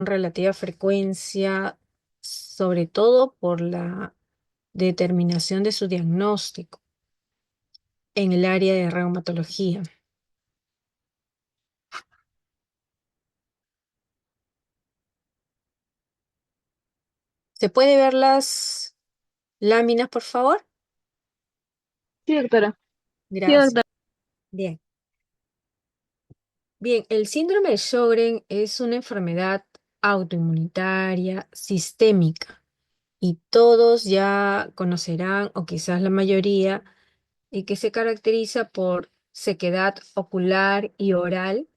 relativa frecuencia, sobre todo por la determinación de su diagnóstico en el área de reumatología. ¿Se puede ver las láminas, por favor? Sí, doctora. Sí, Gracias. doctora. Bien. Bien, el síndrome de Sjögren es una enfermedad autoinmunitaria sistémica y todos ya conocerán, o quizás la mayoría, y que se caracteriza por sequedad ocular y oral,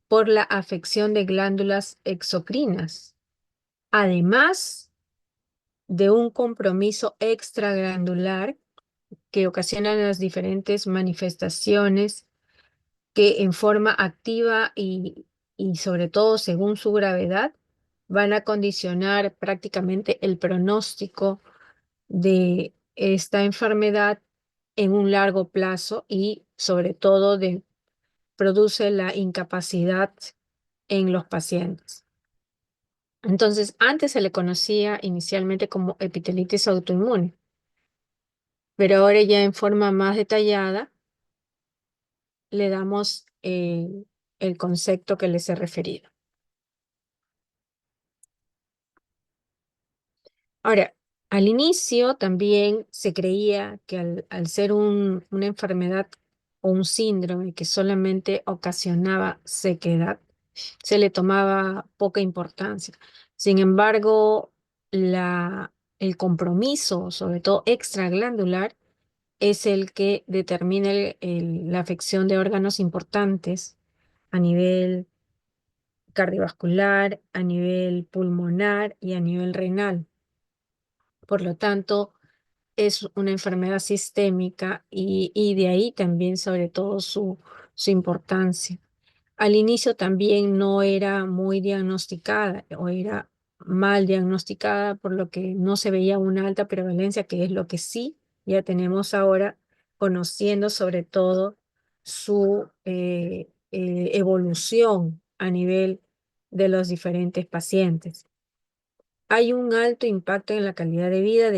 por la afección de glándulas exocrinas, además de un compromiso extraglandular que ocasiona las diferentes manifestaciones que en forma activa y sobre todo según su gravedad van a condicionar prácticamente el pronóstico de esta enfermedad en un largo plazo y sobre todo produce la incapacidad en los pacientes. Entonces, antes se le conocía inicialmente como epitelitis autoinmune, pero ahora ya en forma más detallada le damos el concepto que les he referido. Ahora, al inicio también se creía que al ser una enfermedad o un síndrome que solamente ocasionaba sequedad, se le tomaba poca importancia. Sin embargo, el compromiso, sobre todo extraglandular, es el que determina la afección de órganos importantes a nivel cardiovascular, a nivel pulmonar y a nivel renal. Por lo tanto, es una enfermedad sistémica y de ahí también sobre todo su importancia. Al inicio también no era muy diagnosticada o era mal diagnosticada, por lo que no se veía una alta prevalencia, que es lo que sí ya tenemos ahora, conociendo sobre todo su evolución a nivel de los diferentes pacientes. Hay un alto impacto en la calidad de vida,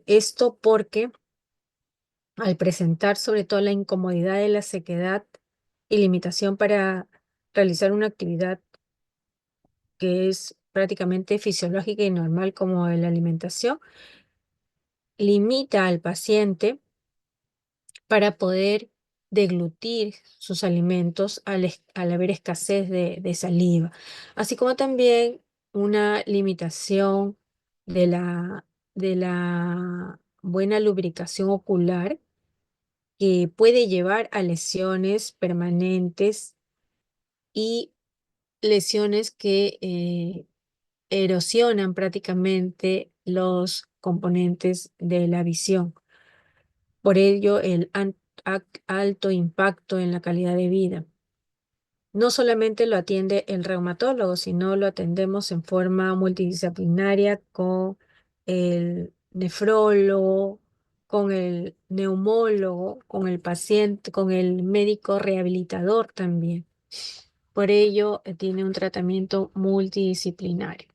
esto porque al presentar sobre todo la incomodidad de la sequedad y limitación para realizar una actividad que es prácticamente fisiológica y normal como la alimentación, limita al paciente para poder deglutir sus alimentos al haber escasez de saliva, así como también una limitación de la buena lubricación ocular que puede llevar a lesiones permanentes y lesiones que erosionan prácticamente los componentes de la visión. Por ello, alto impacto en la calidad de vida. No solamente lo atiende el reumatólogo, sino lo atendemos en forma multidisciplinaria con el nefrólogo, con el neumólogo, con el paciente, con el médico rehabilitador también. Por ello, tiene un tratamiento multidisciplinario.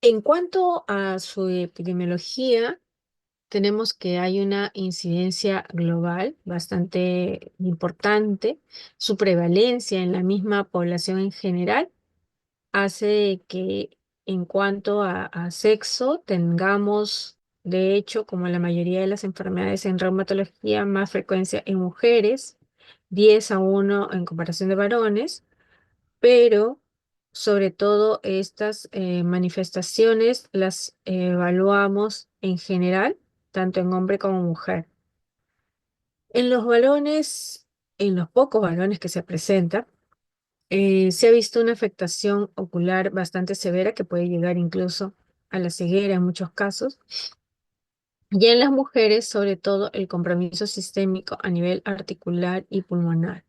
En cuanto a su epidemiología, tenemos que hay una incidencia global bastante importante. Su prevalencia en la misma población en general hace que en cuanto a sexo tengamos, de hecho, como la mayoría de las enfermedades en reumatología, más frecuencia en mujeres, 10-1 en comparación de varones, pero sobre todo estas manifestaciones las evaluamos en general, tanto en hombre como mujer. En los varones, en los pocos varones que se presentan, se ha visto una afectación ocular bastante severa que puede llegar incluso a la ceguera en muchos casos. Y en las mujeres, sobre todo, el compromiso sistémico a nivel articular y pulmonar.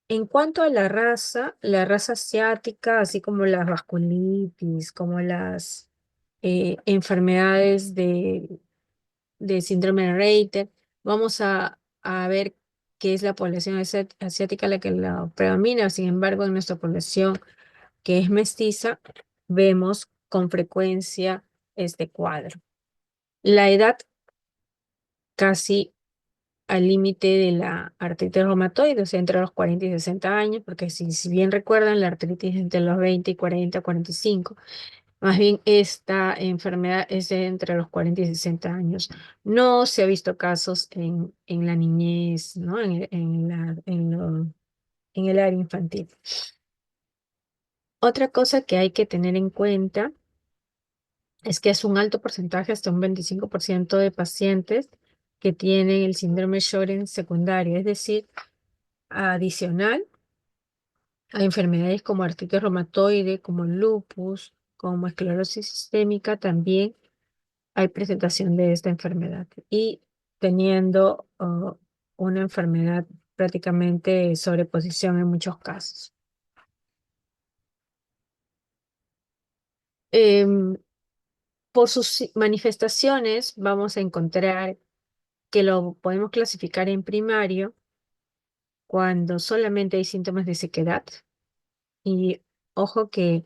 En cuanto a la raza asiática, así como las vasculitis, como las enfermedades de síndrome de Reiter, vamos a ver que es la población asiática la que la predomina. Sin embargo, en nuestra población que es mestiza, vemos con frecuencia este cuadro. La edad casi al límite de la artritis reumatoide, o sea, entre los 40 y 60 años, porque si bien recuerdan, la artritis es entre los 20 y 40, 45. Más bien, esta enfermedad es de entre los 40 y 60 años. No se ha visto casos en la niñez, ¿no? En el área infantil. Otra cosa que hay que tener en cuenta es que es un alto porcentaje, hasta un 25% de pacientes que tienen el síndrome de Sjögren secundario, es decir, adicional a enfermedades como artritis reumatoide, como lupus, como esclerosis sistémica, también hay presentación de esta enfermedad. Y teniendo una enfermedad prácticamente sobreposición en muchos casos. Em, por sus manifestaciones vamos a encontrar que lo podemos clasificar en primario cuando solamente hay síntomas de sequedad. Y ojo que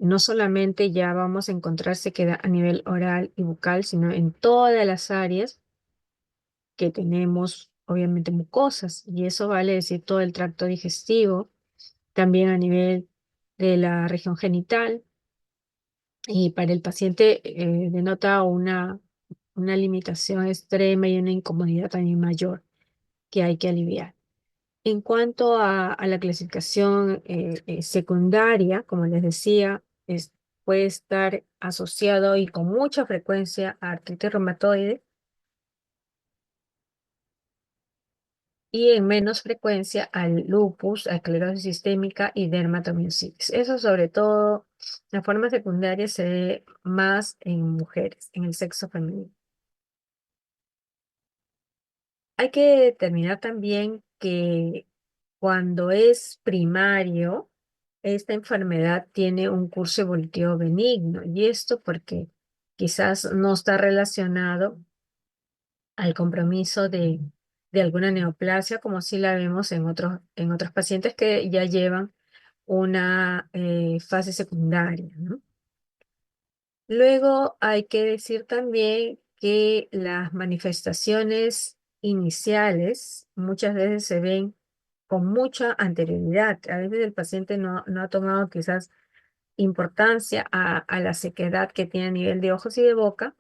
no solamente ya vamos a encontrar sequedad a nivel oral y bucal, sino en todas las áreas que tenemos, obviamente, mucosas. Y eso vale decir todo el tracto digestivo, también a nivel de la región genital. Y para el paciente denota una limitación extrema y una incomodidad también mayor que hay que aliviar. En cuanto a la clasificación secundaria, como les decía, puede estar asociado y con mucha frecuencia a artritis reumatoide y en menos frecuencia al lupus, a esclerosis sistémica y dermatomiositis. Eso sobre todo, la forma secundaria se ve más en mujeres, en el sexo femenino. Hay que determinar también que cuando es primario, esta enfermedad tiene un curso evolutivo benigno. Y esto porque quizás no está relacionado al compromiso de alguna neoplasia, como sí la vemos en otros pacientes que ya llevan una fase secundaria, ¿no? Luego hay que decir también que las manifestaciones iniciales muchas veces se ven con mucha anterioridad. A veces el paciente no ha tomado quizás importancia a la sequedad que tiene a nivel de ojos y de boca,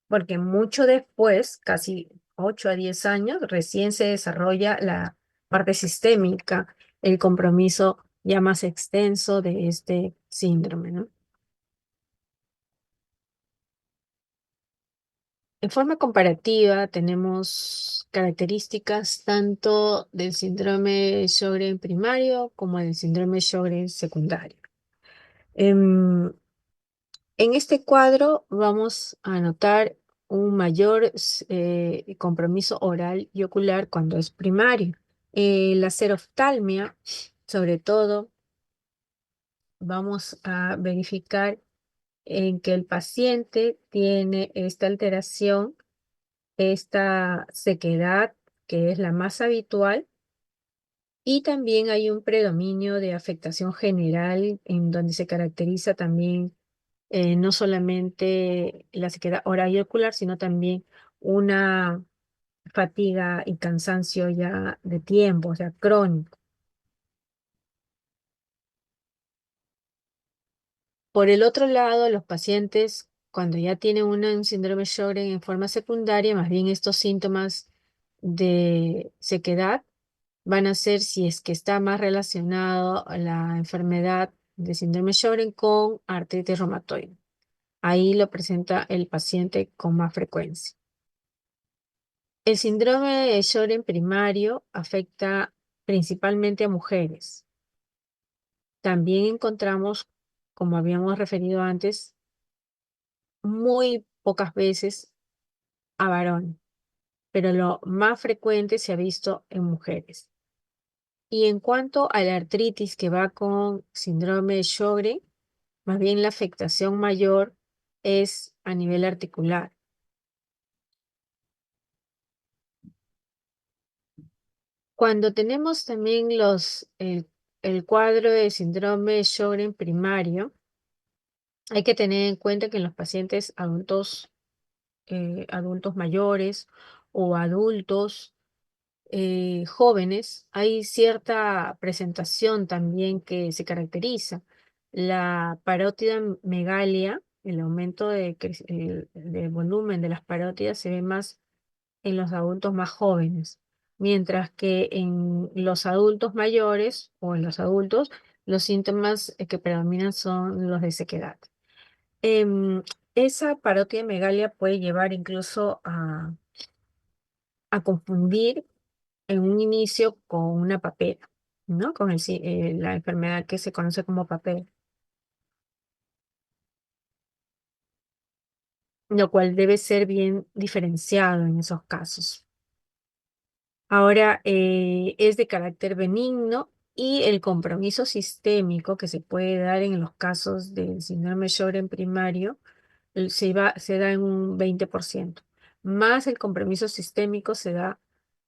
porque mucho después, casi 8 a 10 años, recién se desarrolla la parte sistémica, el compromiso ya más extenso de este síndrome, ¿no? En forma comparativa, tenemos características tanto del síndrome Sjögren primario como del síndrome Sjögren secundario. Em, en este cuadro vamos a notar un mayor compromiso oral y ocular cuando es primario. La seroftalmia, sobre todo, vamos a verificar en que el paciente tiene esta alteración, esta sequedad, que es la más habitual, y también hay un predominio de afectación general en donde se caracteriza también no solamente la sequedad oral y ocular, sino también una fatiga y cansancio ya de tiempo, o sea, crónico. Por el otro lado, los pacientes, cuando ya tienen un síndrome Sjögren en forma secundaria, más bien estos síntomas de sequedad van a ser si es que está más relacionado a la enfermedad de síndrome Sjögren con artritis reumatoide. Ahí lo presenta el paciente con más frecuencia. El síndrome de Sjögren primario afecta principalmente a mujeres. También encontramos, como habíamos referido antes, muy pocas veces a varones, pero lo más frecuente se ha visto en mujeres. Y en cuanto a la artritis que va con síndrome de Sjögren, más bien la afectación mayor es a nivel articular. Cuando tenemos también el cuadro de síndrome de Sjögren primario, hay que tener en cuenta que en los pacientes adultos mayores o adultos jóvenes, hay cierta presentación también que se caracteriza. La parótida megalia, el aumento de volumen de las parótidas se ve más en los adultos más jóvenes, mientras que en los adultos mayores o en los adultos, los síntomas que predominan son los de sequedad. Em, Esa parótida megalia puede llevar incluso a confundir en un inicio con una papera, ¿no? La enfermedad que se conoce como papera, lo cual debe ser bien diferenciado en esos casos. Ahora, es de carácter benigno y el compromiso sistémico que se puede dar en los casos del síndrome Sjögren primario se da en un 20%. Más el compromiso sistémico se da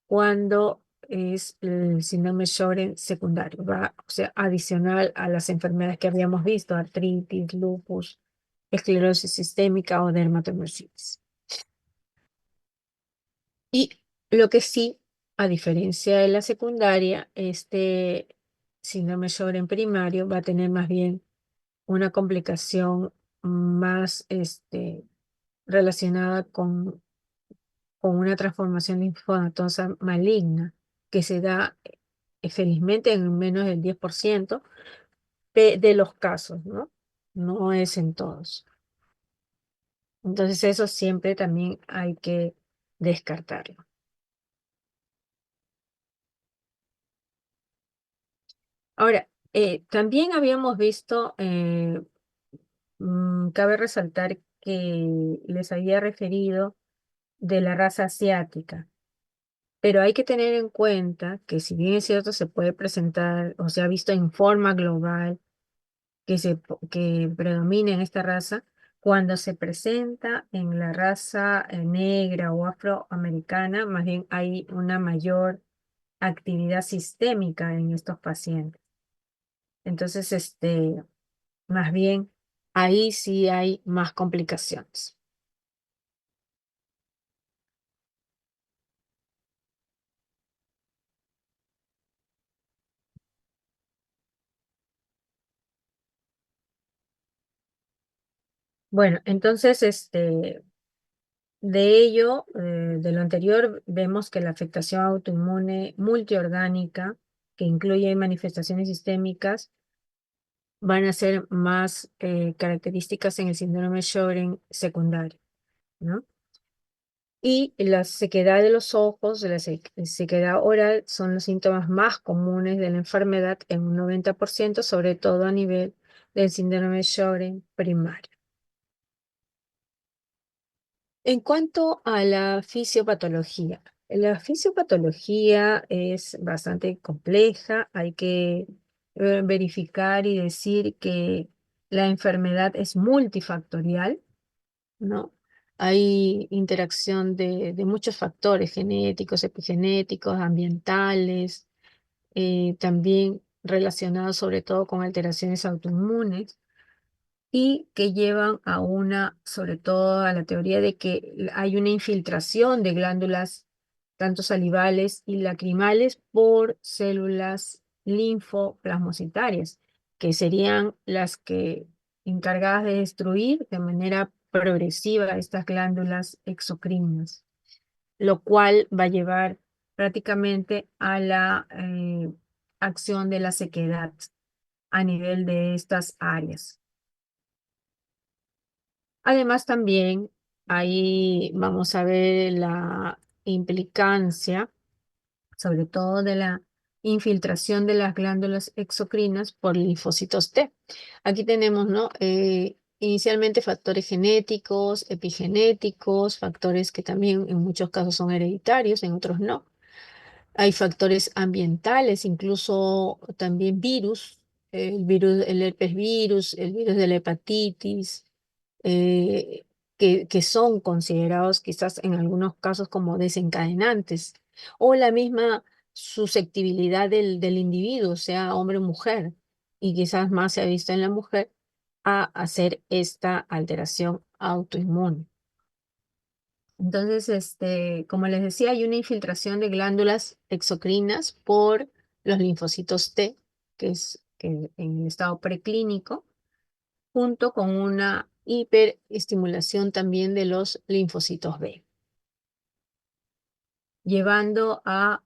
cuando es el síndrome Sjögren secundario, va, o sea, adicional a las enfermedades que habíamos visto, artritis, lupus, esclerosis sistémica o dermatomyositis. Y lo que sí, a diferencia de la secundaria, este síndrome Sjögren primario va a tener más bien una complicación más relacionada con una transformación linfomatosa maligna que se da felizmente en menos del 10% de los casos, ¿no? No es en todos. Entonces eso siempre también hay que descartarlo. Ahora, también habíamos visto, cabe resaltar que les había referido de la raza asiática, pero hay que tener en cuenta que si bien es cierto se puede presentar o se ha visto en forma global que predomina en esta raza, cuando se presenta en la raza negra o afroamericana, más bien hay una mayor actividad sistémica en estos pacientes. Entonces, más bien, ahí sí hay más complicaciones. Bueno, entonces, de ello, de lo anterior, vemos que la afectación autoinmune multiorgánica, que incluye manifestaciones sistémicas, van a ser más características en el síndrome Sjögren secundario, ¿no? Y la sequedad de los ojos, sequedad oral, son los síntomas más comunes de la enfermedad en un 90%, sobre todo a nivel del síndrome Sjögren primario. En cuanto a la fisiopatología es bastante compleja. Hay que verificar y decir que la enfermedad es multifactorial, ¿no? Hay interacción de muchos factores genéticos, epigenéticos, ambientales, también relacionados sobre todo con alteraciones autoinmunes y que llevan a sobre todo a la teoría de que hay una infiltración de glándulas tanto salivales y lacrimales por células linfoplasmocitarias, que serían las que encargadas de destruir de manera progresiva estas glándulas exocrinas, lo cual va a llevar prácticamente a la acción de la sequedad a nivel de estas áreas. Además, también ahí vamos a ver la implicancia, sobre todo de la infiltración de las glándulas exocrinas por linfocitos T. Aquí tenemos, ¿no? Inicialmente factores genéticos, epigenéticos, factores que también en muchos casos son hereditarios, en otros no. Hay factores ambientales, incluso también virus, el herpes virus, el virus de la hepatitis, eh, que son considerados quizás en algunos casos como desencadenantes, o la misma susceptibilidad del individuo, sea hombre o mujer, y quizás más se ha visto en la mujer, a hacer esta alteración autoinmune. Entonces, como les decía, hay una infiltración de glándulas exocrinas por los linfocitos T, que en el estado preclínico, junto con una hiperestimulación también de los linfocitos B, llevando a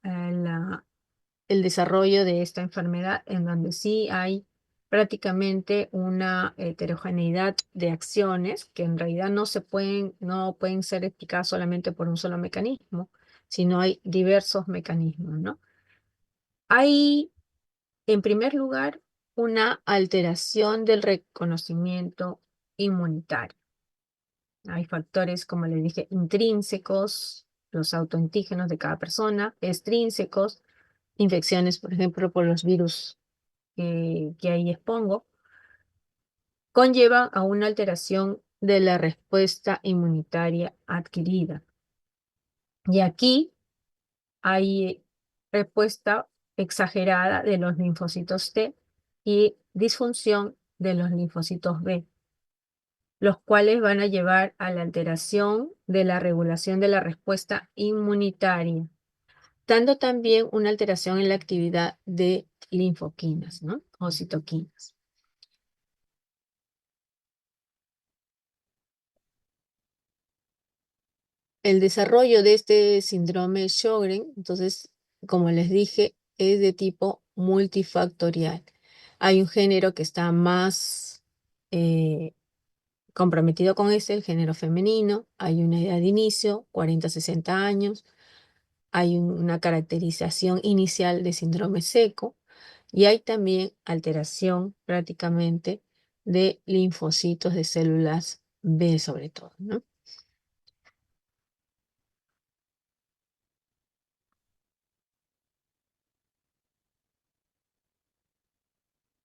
el desarrollo de esta enfermedad, en donde sí hay prácticamente una heterogeneidad de acciones que en realidad no pueden ser explicadas solamente por un solo mecanismo, sino hay diversos mecanismos, ¿no? Hay, en primer lugar, una alteración del reconocimiento inmunitario. Hay factores, como les dije, intrínsecos, los autoantígenos de cada persona, extrínsecos, infecciones, por ejemplo, por los virus que ahí expongo, conllevan a una alteración de la respuesta inmunitaria adquirida. Y aquí hay respuesta exagerada de los linfocitos T y disfunción de los linfocitos B, los cuales van a llevar a la alteración de la regulación de la respuesta inmunitaria, dando también una alteración en la actividad de linfoquinas, ¿no? O citoquinas. El desarrollo de este síndrome Sjögren, entonces, como les dije, es de tipo multifactorial. Hay un género que está más comprometido con este, el género femenino. Hay una edad de inicio, 40-60 años. Hay una caracterización inicial de síndrome seco. Y hay también alteración prácticamente de linfocitos de células B sobre todo, ¿no?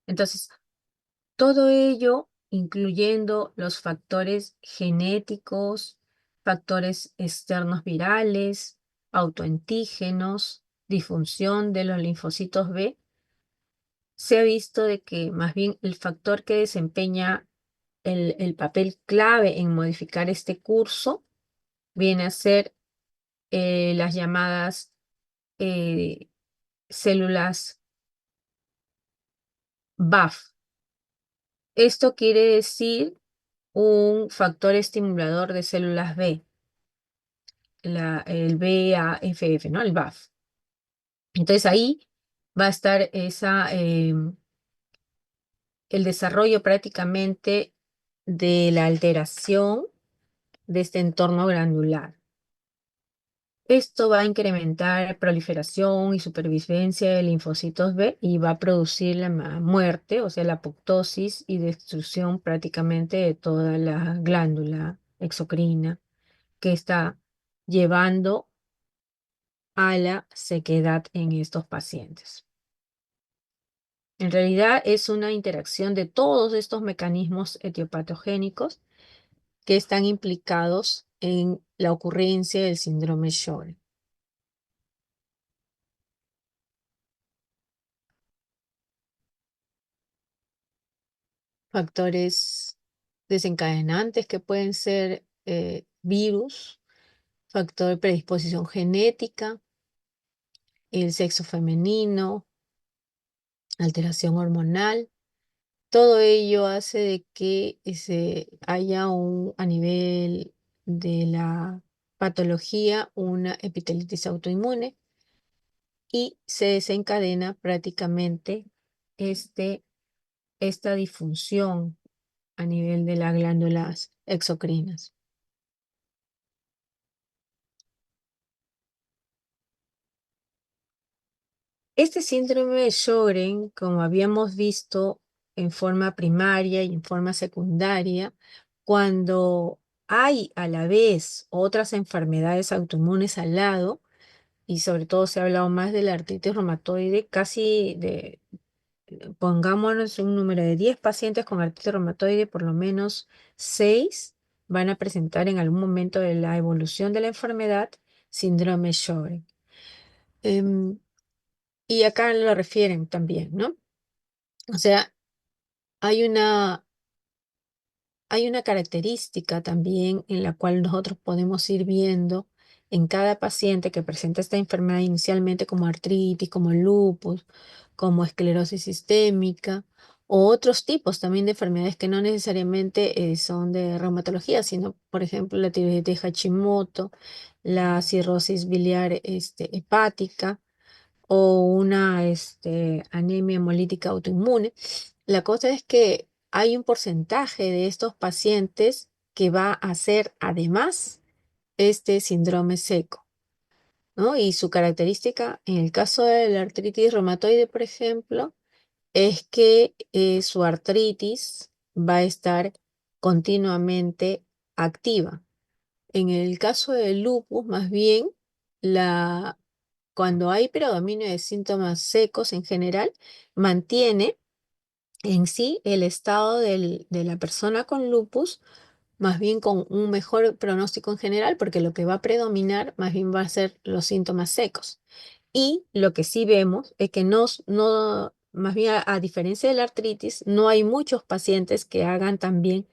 Entonces, todo ello, incluyendo los factores genéticos, factores externos virales, autoantígenos, disfunción de los linfocitos B, se ha visto de que más bien el factor que desempeña el papel clave en modificar este curso viene a ser las llamadas eh, células BAF. Esto quiere decir un factor estimulador de células B, el BAFF, ¿no? El BAF. Entonces ahí va a estar el desarrollo prácticamente de la alteración de este entorno glandular. Esto va a incrementar proliferación y supervivencia de linfocitos B y va a producir la muerte, o sea, la apoptosis y destrucción prácticamente de toda la glándula exocrina que está llevando a la sequedad en estos pacientes. En realidad es una interacción de todos estos mecanismos etiopatogénicos que están implicados en la ocurrencia del síndrome Sjögren. Factores desencadenantes que pueden ser virus, factor de predisposición genética, el sexo femenino, alteración hormonal. Todo ello hace de que haya a nivel de la patología una epitelitis autoinmune y se desencadena prácticamente este, esta disfunción a nivel de las glándulas exocrinas. Este síndrome de Sjögren, como habíamos visto en forma primaria y en forma secundaria, cuando hay a la vez otras enfermedades autoinmunes al lado, y sobre todo se ha hablado más de la artritis reumatoide, pongámonos un número de 10 pacientes con artritis reumatoide, por lo menos 6 van a presentar en algún momento de la evolución de la enfermedad síndrome Sjögren. Y acá lo refieren también, ¿no? O sea, hay una, hay una característica también en la cual nosotros podemos ir viendo en cada paciente que presenta esta enfermedad inicialmente como artritis, como lupus, como esclerosis sistémica o otros tipos también de enfermedades que no necesariamente son de reumatología, sino, por ejemplo, la tiroides de Hashimoto, la cirrosis biliar hepática o una anemia hemolítica autoinmune. La cosa es que hay un porcentaje de estos pacientes que va a ser además este síndrome seco, ¿no? Y su característica, en el caso de la artritis reumatoide, por ejemplo, es que su artritis va a estar continuamente activa. En el caso del lupus, más bien, cuando hay predominio de síntomas secos en general, mantiene en sí el estado de la persona con lupus, más bien con un mejor pronóstico en general, porque lo que va a predominar más bien va a ser los síntomas secos. Y lo que sí vemos es que más bien a diferencia de la artritis, no hay muchos pacientes que hagan también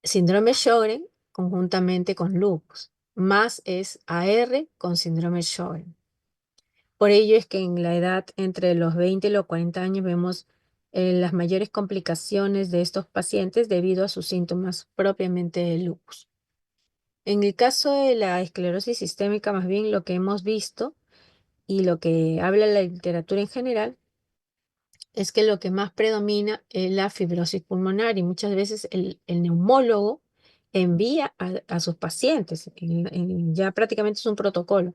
síndrome Sjögren conjuntamente con lupus, más es AR con síndrome Sjögren. Por ello es que en la edad entre los 20 y los 40 años vemos las mayores complicaciones de estos pacientes debido a sus síntomas propiamente de lupus. En el caso de la esclerosis sistémica, más bien lo que hemos visto y lo que habla la literatura en general es que lo que más predomina es la fibrosis pulmonar y muchas veces el neumólogo envía a sus pacientes, ya prácticamente es un protocolo.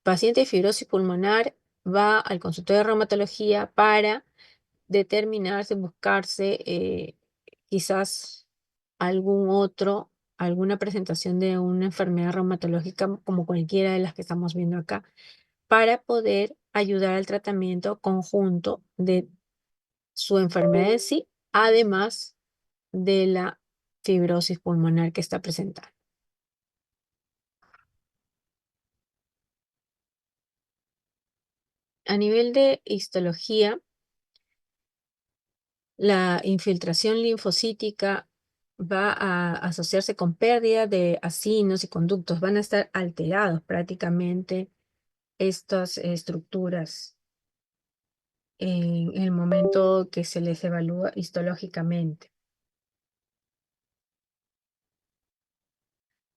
Paciente de fibrosis pulmonar va al consultorio de reumatología para determinarse, buscarse quizás alguna presentación de una enfermedad reumatológica como cualquiera de las que estamos viendo acá, para poder ayudar al tratamiento conjunto de su enfermedad en sí, además de la fibrosis pulmonar que está presentando. A nivel de histología, la infiltración linfocítica va a asociarse con pérdida de acinos y conductos. Van a estar alterados prácticamente estas estructuras en el momento que se les evalúa histológicamente.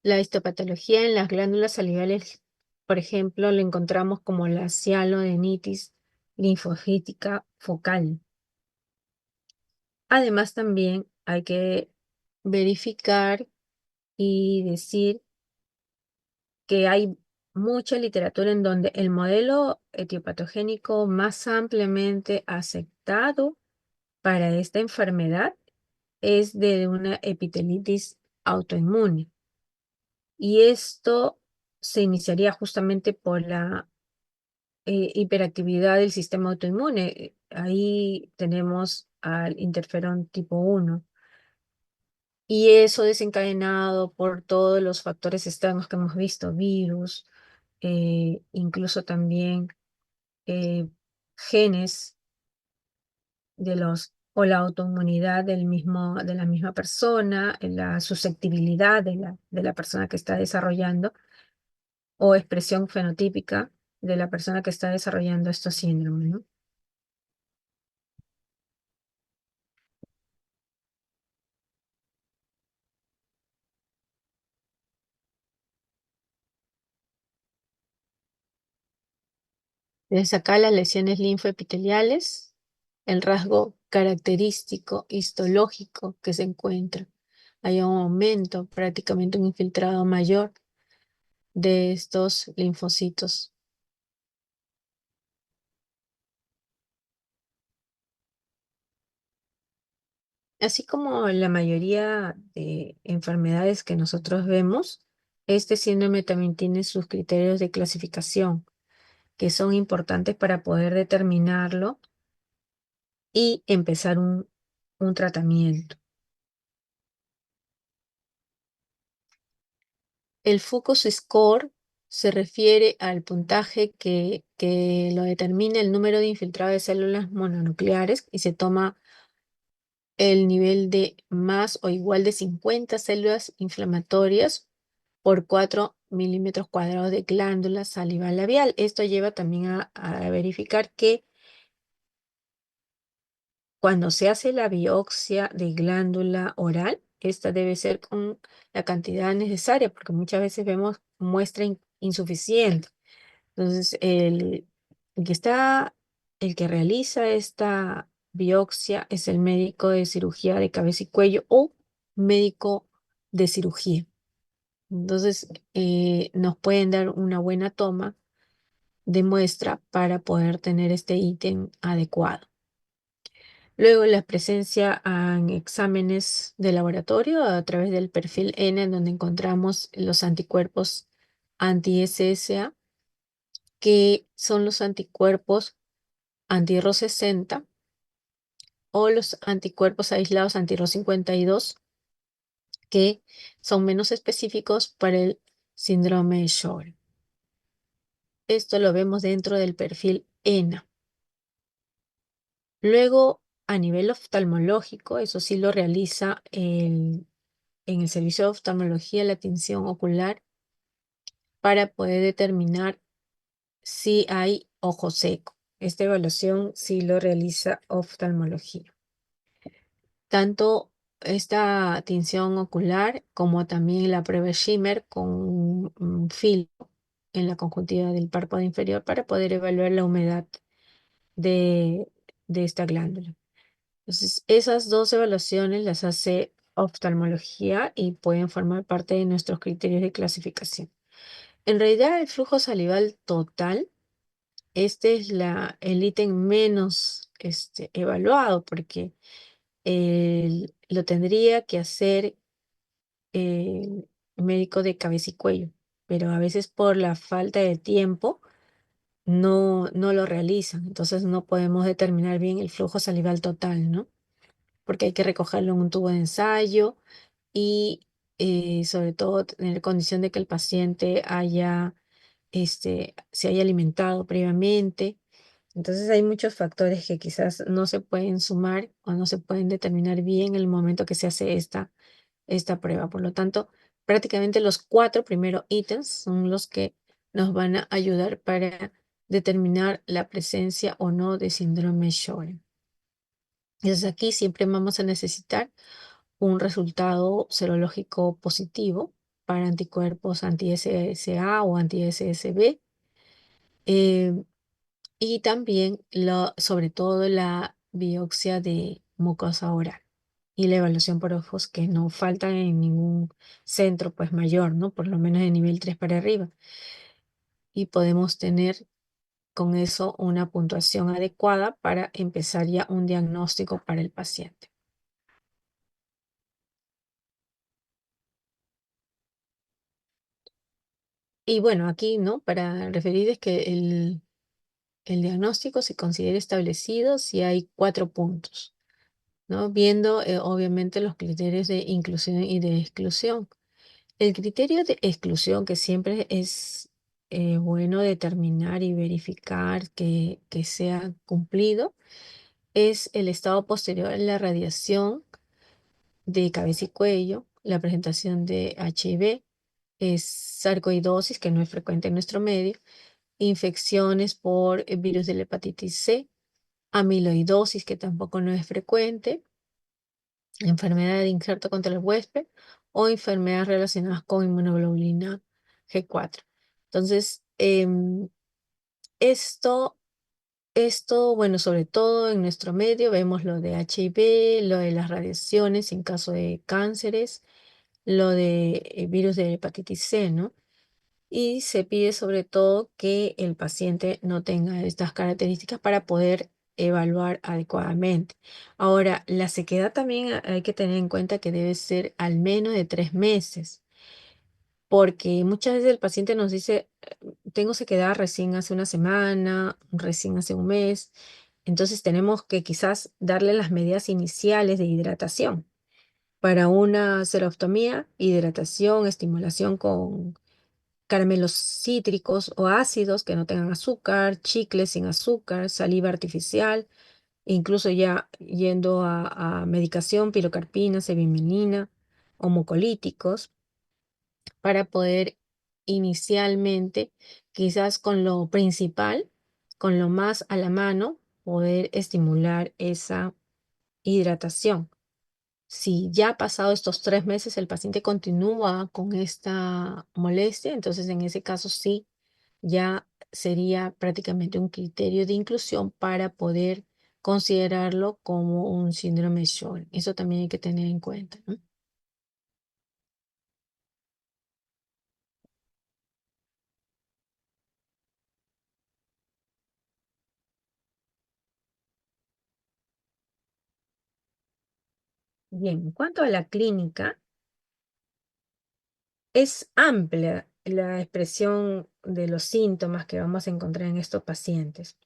La histopatología en las glándulas salivales, por ejemplo, la encontramos como la cialodenitis linfocítica focal. Además, también hay que verificar y decir que hay mucha literatura en donde el modelo etiopatogénico más ampliamente aceptado para esta enfermedad es de una epitelitis autoinmune. Y esto se iniciaría justamente por la hiperactividad del sistema autoinmune. Ahí tenemos al interferón tipo 1. Y eso desencadenado por todos los factores externos que hemos visto, virus, incluso también eh, genes o la autoinmunidad de la misma persona, la susceptibilidad de la persona que está desarrollando o expresión fenotípica de la persona que está desarrollando estos síndromes, ¿no? Desde acá las lesiones linfoepiteliales, el rasgo característico histológico que se encuentra. Hay un aumento, prácticamente un infiltrado mayor de estos linfocitos. Así como la mayoría de enfermedades que nosotros vemos, este síndrome también tiene sus criterios de clasificación, que son importantes para poder determinarlo y empezar un tratamiento. El Focus Score se refiere al puntaje que lo determina el número de infiltrado de células mononucleares y se toma el nivel de más o igual de 50 células inflamatorias por 4 milímetros cuadrados de glándula salival labial. Esto lleva también a verificar que cuando se hace la biopsia de glándula oral, esta debe ser con la cantidad necesaria, porque muchas veces vemos muestra insuficiente. Entonces, el que está, el que realiza esta biopsia es el médico de cirugía de cabeza y cuello o médico de cirugía. Entonces, nos pueden dar una buena toma de muestra para poder tener este ítem adecuado. Luego, la presencia en exámenes de laboratorio a través del perfil N, en donde encontramos los anticuerpos anti-SSA, que son los anticuerpos anti-RO60 o los anticuerpos aislados anti-RO52, que son menos específicos para el síndrome de Sjögren. Esto lo vemos dentro del perfil ENA. Luego, a nivel oftalmológico, eso sí lo realiza en el servicio de oftalmología la tinción ocular para poder determinar si hay ojo seco. Esta evaluación sí lo realiza oftalmología. Tanto esta tinción ocular como también la prueba Schimmer con un filtro en la conjuntiva del párpado inferior para poder evaluar la humedad de, de esta glándula. Entonces, esas dos evaluaciones las hace oftalmología y pueden formar parte de nuestros criterios de clasificación. En realidad, el flujo salival total, este es el ítem menos evaluado porque lo tendría que hacer el médico de cabeza y cuello, pero a veces por la falta de tiempo no lo realizan, entonces no podemos determinar bien el flujo salival total, ¿no? Porque hay que recogerlo en un tubo de ensayo y sobre todo tener condición de que el paciente se haya alimentado previamente. Entonces hay muchos factores que quizás no se pueden sumar o no se pueden determinar bien en el momento que se hace esta prueba. Por lo tanto, prácticamente los 4 primeros ítems son los que nos van a ayudar para determinar la presencia o no de síndrome Sjögren. Entonces aquí siempre vamos a necesitar un resultado serológico positivo para anticuerpos anti-SSA o anti-SSB. eh, y también, sobre todo, la biopsia de mucosa oral y la evaluación por ojos que no faltan en ningún centro pues mayor, ¿no? Por lo menos de nivel 3 para arriba. Y podemos tener con eso una puntuación adecuada para empezar ya un diagnóstico para el paciente. Y bueno, aquí, ¿no? Para referir es que el diagnóstico se considera establecido si hay 4 puntos, ¿no? Viendo obviamente los criterios de inclusión y de exclusión. El criterio de exclusión que siempre es bueno determinar y verificar que sea cumplido es el estado posterior a la radiación de cabeza y cuello, la presentación de HIV, es sarcoidosis, que no es frecuente en nuestro medio, infecciones por virus de la hepatitis C, amiloidosis, que tampoco no es frecuente, enfermedad de injerto contra el huésped o enfermedades relacionadas con inmunoglobulina G4. Entonces, esto, bueno, sobre todo en nuestro medio vemos lo de HIV, lo de las radiaciones en caso de cánceres, lo de virus de hepatitis C, ¿no? Y se pide sobre todo que el paciente no tenga estas características para poder evaluar adecuadamente. Ahora, la sequedad también hay que tener en cuenta que debe ser al menos de 3 meses, porque muchas veces el paciente nos dice, tengo sequedad recién hace una semana, recién hace un mes, entonces tenemos que quizás darle las medidas iniciales de hidratación para una serostomía, hidratación, estimulación con caramelos cítricos o ácidos que no tengan azúcar, chicles sin azúcar, saliva artificial, incluso ya yendo a medicación, pilocarpina, cevimelina o mucolíticos, para poder inicialmente, quizás con lo principal, con lo más a la mano, poder estimular esa hidratación. Si ya ha pasado estos 3 meses, el paciente continúa con esta molestia, entonces en ese caso sí, ya sería prácticamente un criterio de inclusión para poder considerarlo como un síndrome de Sjögren. Eso también hay que tener en cuenta, ¿no? Bien, en cuanto a la clínica, es amplia la expresión de los síntomas que vamos a encontrar en estos pacientes.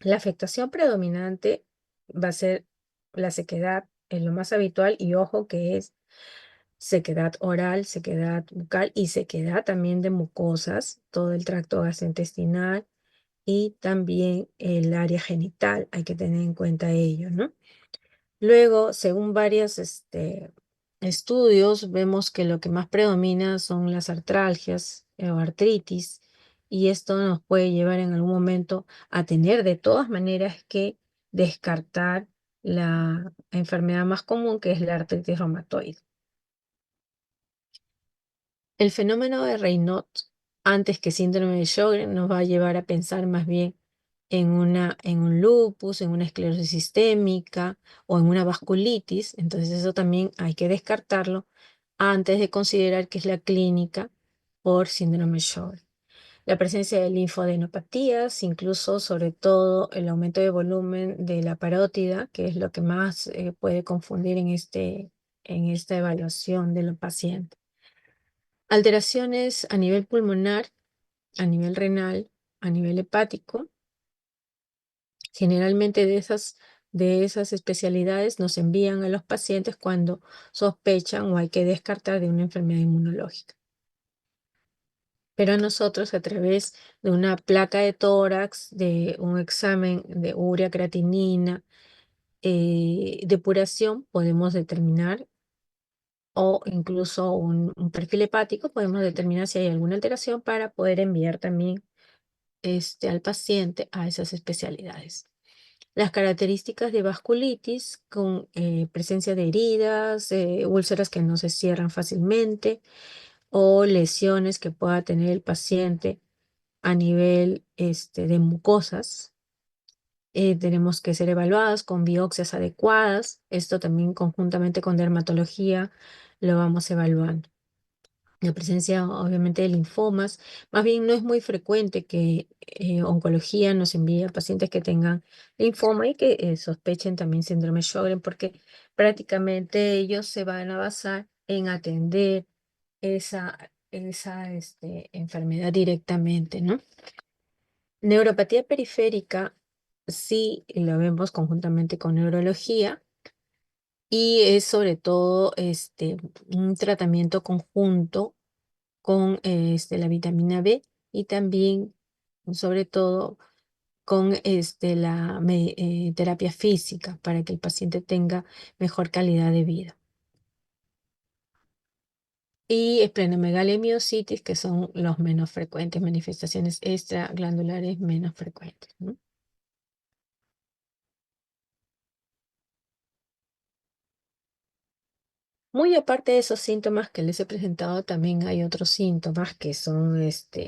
La afectación predominante va a ser la sequedad, es lo más habitual, y ojo que es sequedad oral, sequedad bucal y sequedad también de mucosas, todo el tracto gastrointestinal y también el área genital, hay que tener en cuenta ello, ¿no? Luego, según varios estudios, vemos que lo que más predomina son las artralgias o artritis, y esto nos puede llevar en algún momento a tener de todas maneras que descartar la enfermedad más común, que es la artritis reumatoide. El fenómeno de Raynaud, antes que síndrome de Sjögren, nos va a llevar a pensar más bien en un lupus, en una esclerosis sistémica o en una vasculitis. Entonces eso también hay que descartarlo antes de considerar que es la clínica por síndrome de Sjögren. La presencia de linfadenopatías, incluso sobre todo el aumento de volumen de la parótida, que es lo que más puede confundir en esta evaluación de los pacientes. Alteraciones a nivel pulmonar, a nivel renal, a nivel hepático. Generalmente de esas especialidades nos envían a los pacientes cuando sospechan o hay que descartar de una enfermedad inmunológica. Pero nosotros, a través de una placa de tórax, de un examen de urea creatinina, depuración, podemos determinar, o incluso un perfil hepático, podemos determinar si hay alguna alteración para poder enviar también al paciente a esas especialidades. Las características de vasculitis con presencia de heridas, úlceras que no se cierran fácilmente o lesiones que pueda tener el paciente a nivel de mucosas. Tenemos que ser evaluadas con biopsias adecuadas. Esto también conjuntamente con dermatología lo vamos evaluando. La presencia, obviamente, de linfomas. Más bien no es muy frecuente que oncología nos envíe a pacientes que tengan linfoma y que sospechen también síndrome de Sjögren, porque prácticamente ellos se van a basar en atender esa enfermedad directamente, ¿no? Neuropatía periférica, sí la vemos conjuntamente con neurología, y es sobre todo un tratamiento conjunto con la vitamina B, y también, sobre todo, con la terapia física para que el paciente tenga mejor calidad de vida. Y esplenomegalia y miositis, que son los menos frecuentes, manifestaciones extraglandulares menos frecuentes, ¿no? Muy aparte de esos síntomas que les he presentado, también hay otros síntomas que son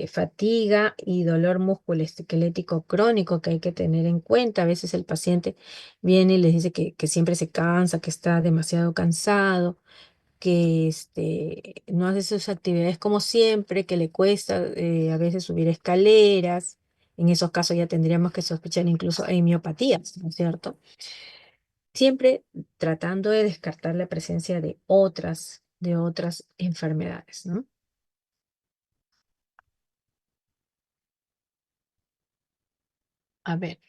fatiga y dolor musculoesquelético crónico que hay que tener en cuenta. A veces el paciente viene y les dice que siempre se cansa, que está demasiado cansado, que no hace sus actividades como siempre, que le cuesta a veces subir escaleras. En esos casos ya tendríamos que sospechar incluso miopatías, ¿no es cierto? Siempre tratando de descartar la presencia de otras enfermedades, ¿no? A ver,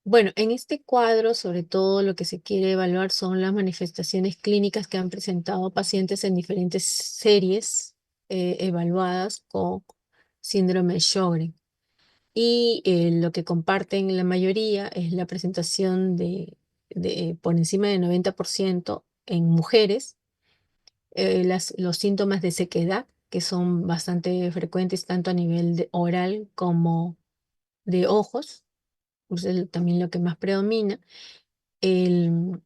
bueno, en este cuadro, sobre todo lo que se quiere evaluar son las manifestaciones clínicas que han presentado pacientes en diferentes series evaluadas con síndrome de Sjögren. Y lo que comparten la mayoría es la presentación por encima del 90% en mujeres, los síntomas de sequedad, que son bastante frecuentes tanto a nivel oral como de ojos, pues es también lo que más predomina. El,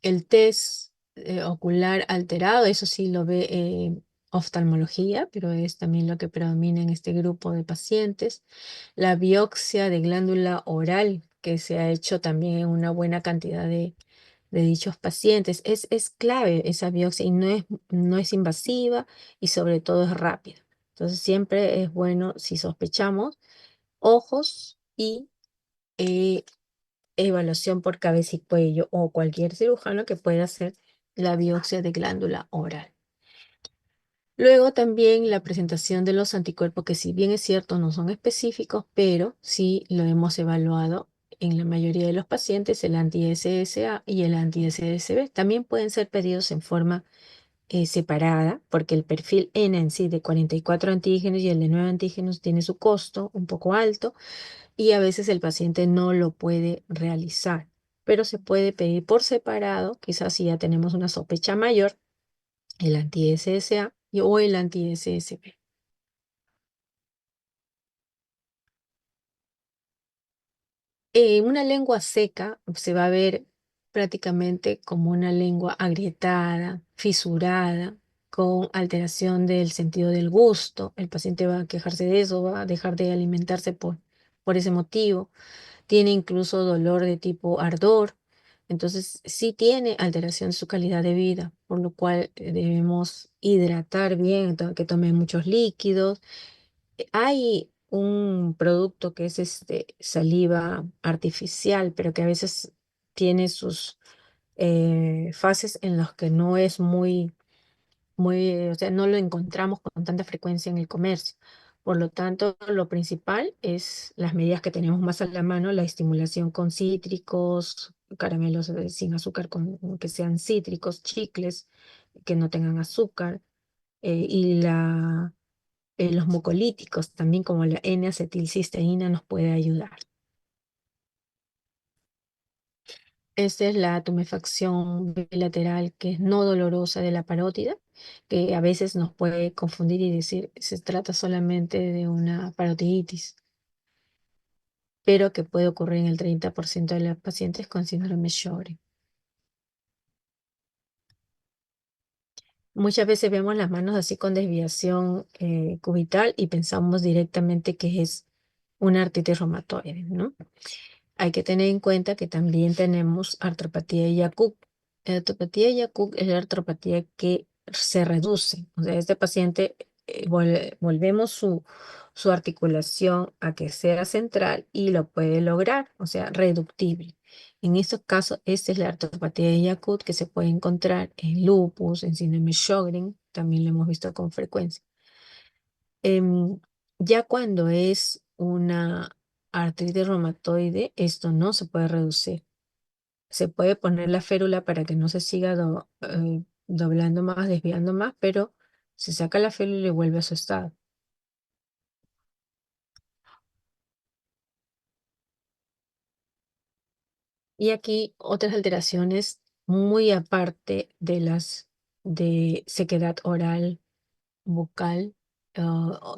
el test ocular alterado, eso sí lo ve oftalmología, pero es también lo que predomina en este grupo de pacientes. La biopsia de glándula oral, que se ha hecho también en una buena cantidad de dichos pacientes. Es clave esa biopsia y no es invasiva y sobre todo es rápida. Entonces siempre es bueno, si sospechamos, ojos y eh, evaluación por cabeza y cuello o cualquier cirujano que pueda hacer la biopsia de glándula oral. Luego también la presentación de los anticuerpos, que si bien es cierto no son específicos, pero sí lo hemos evaluado en la mayoría de los pacientes, el anti-SSA y el anti-SSB. También pueden ser pedidos en forma separada, porque el perfil N en sí de 44 antígenos y el de 9 antígenos tiene su costo un poco alto y a veces el paciente no lo puede realizar, pero se puede pedir por separado, quizás si ya tenemos una sospecha mayor, el anti-SSA o el anti-SSB. Una lengua seca se va a ver prácticamente como una lengua agrietada, fisurada, con alteración del sentido del gusto. El paciente va a quejarse de eso, va a dejar de alimentarse por ese motivo. Tiene incluso dolor de tipo ardor. Entonces, sí tiene alteración de su calidad de vida, por lo cual debemos hidratar bien, que tome muchos líquidos. Hay un producto que es saliva artificial, pero que a veces tiene sus fases en las que no es o sea, no lo encontramos con tanta frecuencia en el comercio. Por lo tanto, lo principal es las medidas que tenemos más a la mano, la estimulación con cítricos, caramelos sin azúcar que sean cítricos, chicles que no tengan azúcar, y los mucolíticos también como la N-acetilcisteína nos puede ayudar. Esta es la tumefacción bilateral que es no dolorosa de la parótida, que a veces nos puede confundir y decir se trata solamente de una parotiditis, pero que puede ocurrir en el 30% de los pacientes con síndrome Sjögren. Muchas veces vemos las manos así con desviación cubital y pensamos directamente que es una artritis reumatoide, ¿no? Hay que tener en cuenta que también tenemos artropatía de Yacoub. La artropatía de Yacoub es la artropatía que se reduce. O sea, este paciente volvemos su articulación a que sea central y lo puede lograr, o sea, reductible. En estos casos, esta es la artropatía de Yacoub que se puede encontrar en lupus, en síndrome Sjögren, también lo hemos visto con frecuencia. Em, ya cuando es una artritis reumatoide, esto no se puede reducir. Se puede poner la férula para que no se siga doblando más, desviando más, pero se saca la férula y vuelve a su estado. Y aquí otras alteraciones muy aparte de las de sequedad oral, bucal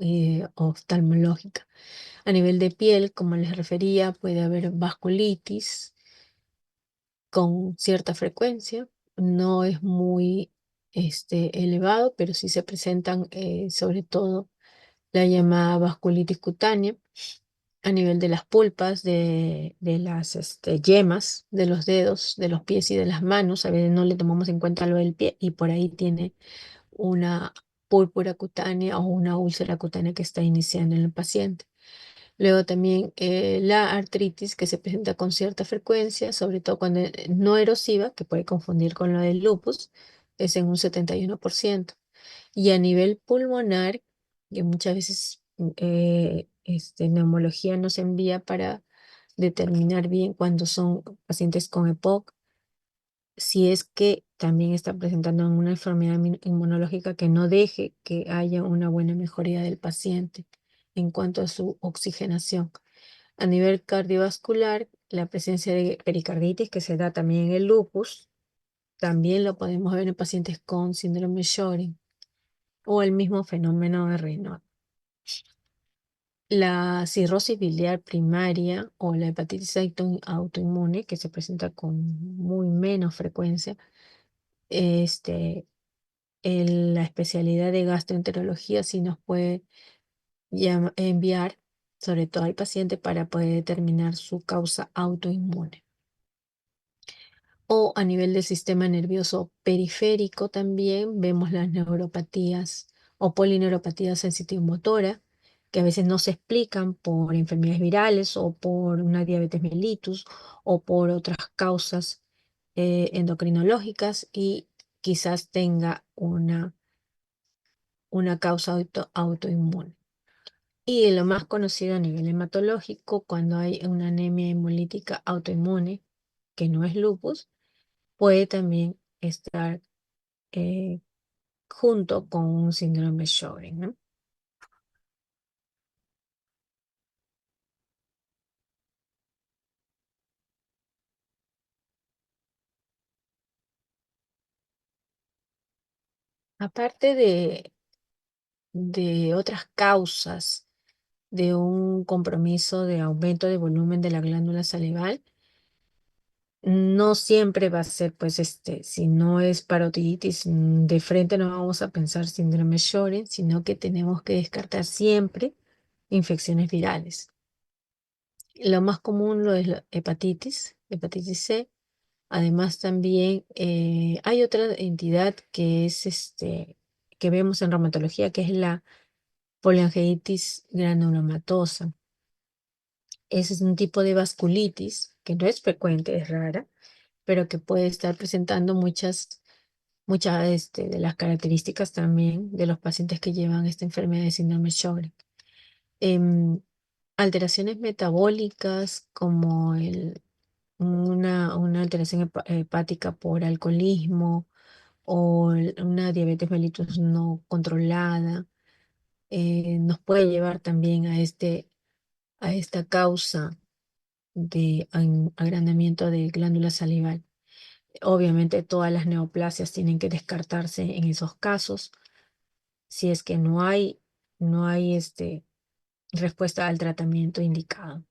y oftalmológica. A nivel de piel, como les refería, puede haber vasculitis con cierta frecuencia. No es muy elevado, pero sí se presentan sobre todo la llamada vasculitis cutánea a nivel de las pulpas, de las yemas de los dedos, de los pies y de las manos. A veces no le tomamos en cuenta lo del pie y por ahí tiene una púrpura cutánea o una úlcera cutánea que está iniciando en el paciente. Luego también la artritis que se presenta con cierta frecuencia, sobre todo cuando es no erosiva, que puede confundir con lo del lupus, es en un 71%. Y a nivel pulmonar, que muchas veces neumología nos envía para determinar bien cuando son pacientes con EPOC, si es que también está presentando una enfermedad inmunológica que no deje que haya una buena mejoría del paciente. en cuanto a su oxigenación. A nivel cardiovascular, la presencia de pericarditis que se da también en el lupus, también lo podemos ver en pacientes con síndrome de Sjögren o el mismo fenómeno de Raynaud. La cirrosis biliar primaria o la hepatitis autoinmune, que se presenta con muy menos frecuencia, este, la especialidad de gastroenterología sí nos puede enviar, sobre todo al paciente, para poder determinar su causa autoinmune. O a nivel del sistema nervioso periférico también vemos las neuropatías o polineuropatía sensitivomotora, que a veces no se explican por enfermedades virales o por una diabetes mellitus o por otras causas endocrinológicas y quizás tenga una causa autoinmune. Y lo más conocido a nivel hematológico, cuando hay una anemia hemolítica autoinmune, que no es lupus, puede también estar eh, junto con un síndrome de Sjögren, ¿no? Aparte de otras causas de un compromiso de aumento de volumen de la glándula salival, no siempre va a ser, pues, si no es parotiditis, de frente no vamos a pensar síndrome de Sjögren, sino que tenemos que descartar siempre infecciones virales. Lo más común lo es la hepatitis C. Además, también hay otra entidad que es que vemos en reumatología, que es la poliangiitis granulomatosa. Ese es un tipo de vasculitis que no es frecuente, es rara, pero que puede estar presentando muchas de las características también de los pacientes que llevan esta enfermedad de síndrome de Sjögren. Em, Alteraciones metabólicas como una alteración hepática por alcoholismo o una diabetes mellitus no controlada, nos puede llevar también a esta causa de agrandamiento de glándula salival. Obviamente todas las neoplasias tienen que descartarse en esos casos, si es que no hay respuesta al tratamiento indicado.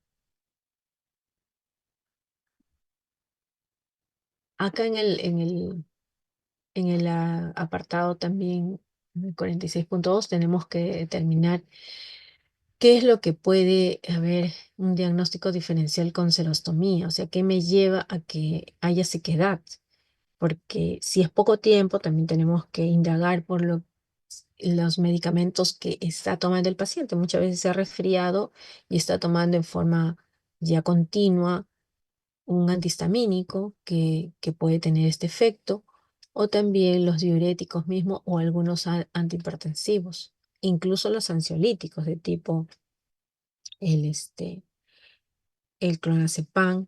Acá en el apartado también, en el 46.2, tenemos que determinar qué es lo que puede haber un diagnóstico diferencial con serostomía, o sea, qué me lleva a que haya sequedad, porque si es poco tiempo, también tenemos que indagar por los medicamentos que está tomando el paciente. Muchas veces se ha resfriado y está tomando en forma ya continua un antihistamínico que puede tener este efecto, o también los diuréticos mismos o algunos antihipertensivos, incluso los ansiolíticos de tipo el clonazepam,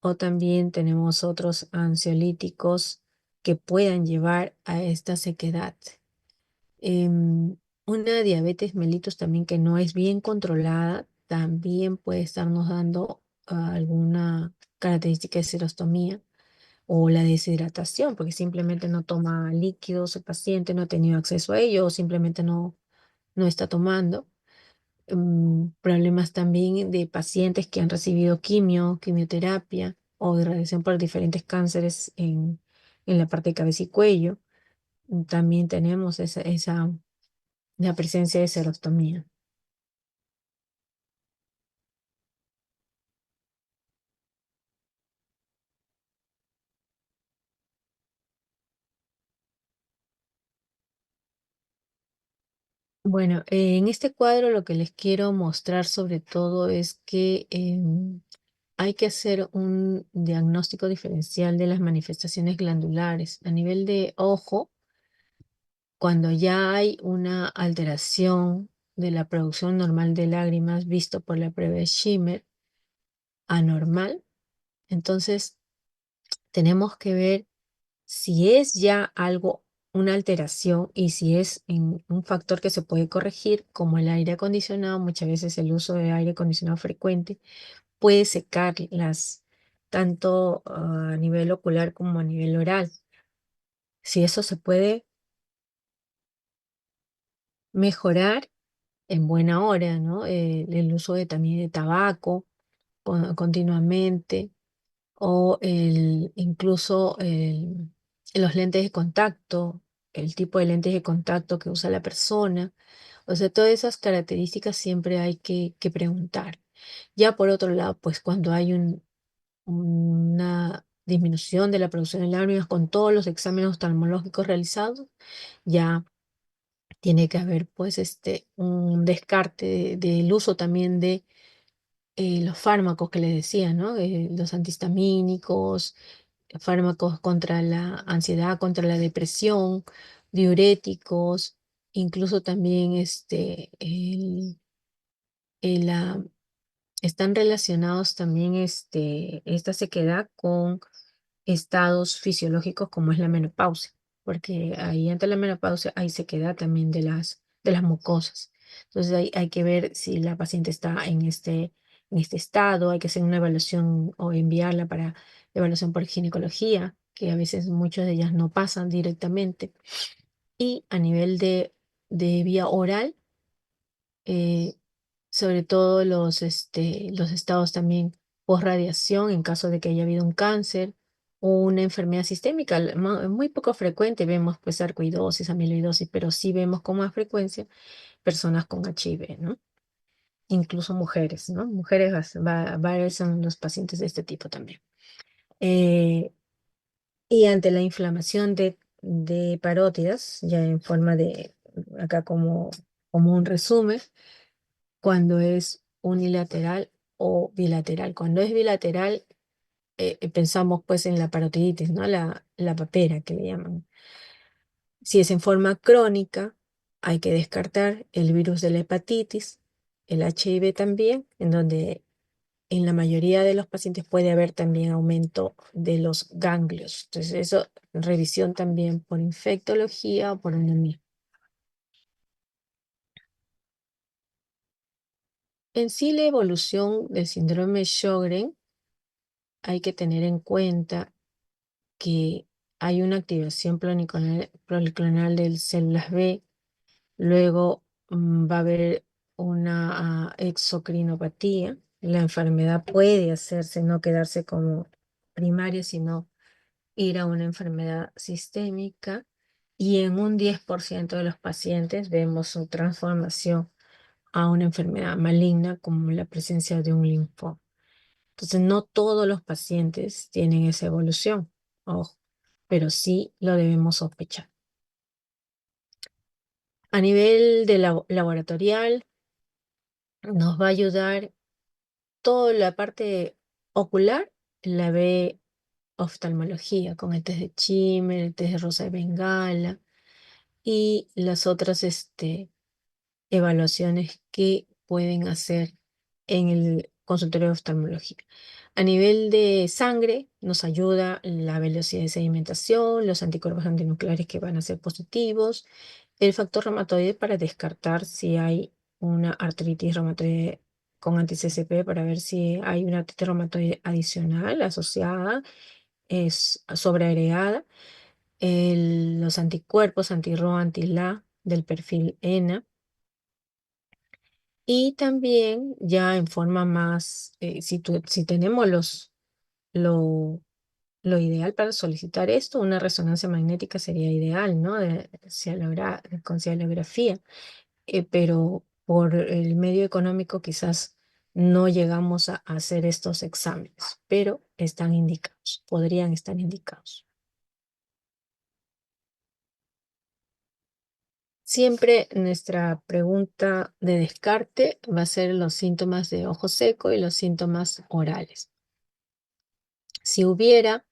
o también tenemos otros ansiolíticos que puedan llevar a esta sequedad. Una diabetes mellitus también que no es bien controlada, también puede estarnos dando alguna característica de serostomía o la deshidratación, porque simplemente no toma líquidos el paciente, no ha tenido acceso a ello o simplemente no está tomando. Problemas también de pacientes que han recibido quimioterapia o irradiación por diferentes cánceres en la parte de cabeza y cuello. También tenemos la presencia de serostomía. Bueno, en este cuadro lo que les quiero mostrar sobre todo es que hay que hacer un diagnóstico diferencial de las manifestaciones glandulares. A nivel de ojo, cuando ya hay una alteración de la producción normal de lágrimas visto por la prueba de Schimmer anormal, entonces tenemos que ver si es ya algo, una alteración y si es en un factor que se puede corregir, como el aire acondicionado, muchas veces el uso de aire acondicionado frecuente puede secar tanto a nivel ocular como a nivel oral. Si eso se puede mejorar en buena hora, ¿no? El uso también de tabaco continuamente o incluso los lentes de contacto, el tipo de lentes de contacto que usa la persona. O sea, todas esas características siempre hay que preguntar. Ya por otro lado, pues cuando hay una disminución de la producción de lágrimas con todos los exámenes oftalmológicos realizados, ya tiene que haber pues un descarte del uso también de los fármacos que les decía, ¿no? Los antihistamínicos, fármacos contra la ansiedad, contra la depresión, diuréticos, incluso también el, ah, están relacionados también esta sequedad con estados fisiológicos como es la menopausia, porque ahí ante la menopausia hay sequedad también de las mucosas. Entonces hay que ver si la paciente está en este estado, hay que hacer una evaluación o enviarla para evaluación por ginecología, que a veces muchas de ellas no pasan directamente. Y a nivel de vía oral, eh, sobre todo los estados también post-radiación en caso de que haya habido un cáncer o una enfermedad sistémica. Muy poco frecuente vemos pues sarcoidosis, amiloidosis, pero sí vemos con más frecuencia personas con HIV, ¿no? Incluso mujeres, ¿no? Mujeres varias son los pacientes de este tipo también. Eh, y ante la inflamación de parótidas, ya en forma acá como un resumen, cuando es unilateral o bilateral. Cuando es bilateral, pensamos pues en la parotiditis, ¿no? La papera que le llaman. Si es en forma crónica, hay que descartar el virus de la hepatitis, el HIV también, en donde en la mayoría de los pacientes puede haber también aumento de los ganglios. Entonces, eso, revisión también por infectología o por anemia. En sí, la evolución del síndrome de Sjögren hay que tener en cuenta que hay una activación policlonal de células B, luego va a haber una exocrinopatía. La enfermedad puede hacerse, no quedarse como primaria, sino ir a una enfermedad sistémica. Y en un 10% de los pacientes vemos su transformación a una enfermedad maligna como la presencia de un linfoma. Entonces, no todos los pacientes tienen esa evolución, ojo, pero sí lo debemos sospechar. A nivel de laboratorial, nos va a ayudar toda la parte ocular, la ve oftalmología, con el test de Schimmer, el test de Rosa de Bengala y las otras evaluaciones que pueden hacer en el consultorio de oftalmología. A nivel de sangre, nos ayuda la velocidad de sedimentación, los anticuerpos antinucleares que van a ser positivos, el factor reumatoide para descartar si hay una artritis reumatoide con anti-CCP para ver si hay una artritis reumatoide adicional asociada, es sobreagregada, los anticuerpos anti-RO, anti-LA del perfil ENA. Y también ya en forma más, si tenemos lo, lo ideal para solicitar esto, una resonancia magnética sería ideal, ¿no? Con cialografía, pero por el medio económico quizás no llegamos a hacer estos exámenes, pero están indicados, podrían estar indicados. Siempre nuestra pregunta de descarte va a ser los síntomas de ojo seco y los síntomas orales. Si hubiera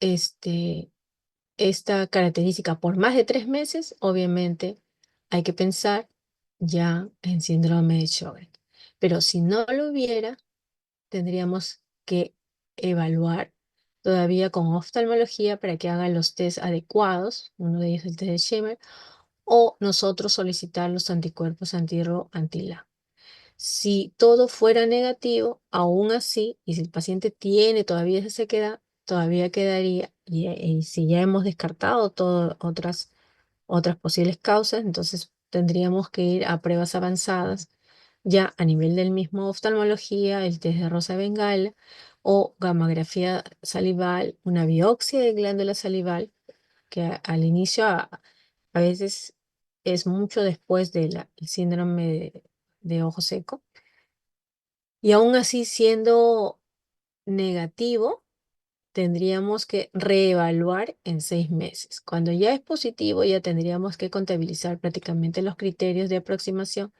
este, esta característica por más de 3 meses, obviamente hay que pensar ya en síndrome de Sjögren. Pero si no lo hubiera, tendríamos que evaluar todavía con oftalmología para que haga los test adecuados, uno de ellos el test de Schimmer, o nosotros solicitar los anticuerpos anti-RO, anti-LA. Si todo fuera negativo, aún así, y si el paciente tiene todavía esa sequedad, todavía quedaría, y si ya hemos descartado todas otras posibles causas, entonces tendríamos que ir a pruebas avanzadas, ya a nivel del mismo oftalmología, el test de Rosa Bengala o gamografía salival, una biopsia de glándula salival, que al inicio a veces es mucho después del síndrome de ojo seco. Y aún así, siendo negativo, tendríamos que reevaluar en 6 meses. Cuando ya es positivo, ya tendríamos que contabilizar prácticamente los criterios de aproximación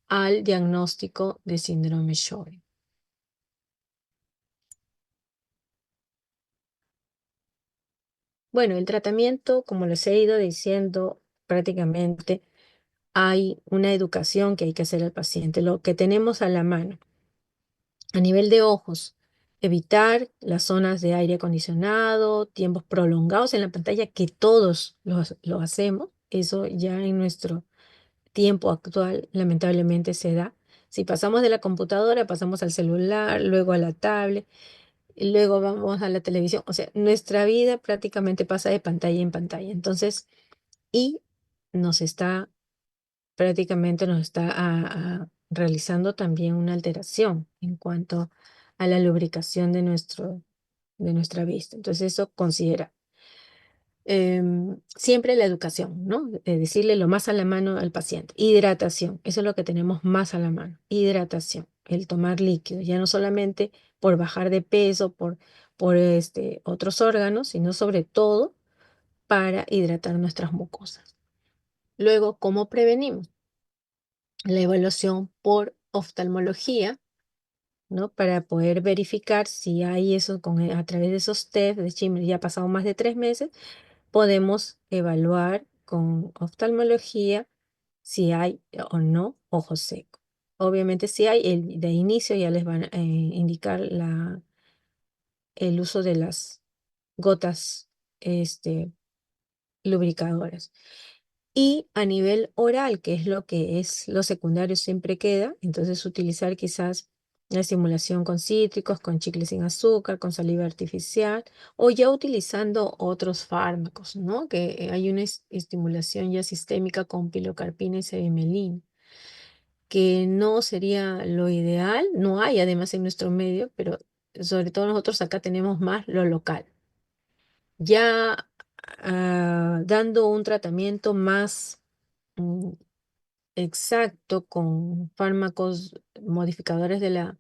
al diagnóstico de síndrome Sjögren. Bueno, el tratamiento, como les he ido diciendo, prácticamente hay una educación que hay que hacer al paciente, lo que tenemos a la mano. A nivel de ojos, evitar las zonas de aire acondicionado, tiempos prolongados en la pantalla, que todos lo hacemos. Eso ya en nuestro tiempo actual lamentablemente se da. Si pasamos de la computadora, pasamos al celular, luego a la tablet, y luego vamos a la televisión. O sea, nuestra vida prácticamente pasa de pantalla en pantalla. Entonces, y nos está prácticamente nos está realizando también una alteración en cuanto a la lubricación de nuestra vista. Entonces eso considera siempre la educación, ¿no? Decirle lo más a la mano al paciente. Hidratación, eso es lo que tenemos más a la mano. Hidratación, el tomar líquido, ya no solamente por bajar de peso, por otros órganos, sino sobre todo para hidratar nuestras mucosas. Luego, ¿cómo prevenimos? La evaluación por oftalmología, ¿no? Para poder verificar si hay eso a través de esos test de Schimmer, ya ha pasado más de 3 meses, podemos evaluar con oftalmología si hay o no ojo seco. Obviamente, si hay, de inicio ya les van a indicar el uso de las gotas lubricadoras. Y a nivel oral, que es lo secundario, siempre queda, entonces utilizar quizás la estimulación con cítricos, con chicles sin azúcar, con saliva artificial, o ya utilizando otros fármacos, ¿no? Que hay una estimulación ya sistémica con pilocarpina y cevimelina, que no sería lo ideal, no hay además en nuestro medio, pero sobre todo nosotros acá tenemos más lo local. Ya dando un tratamiento más mm, exacto con fármacos modificadores de la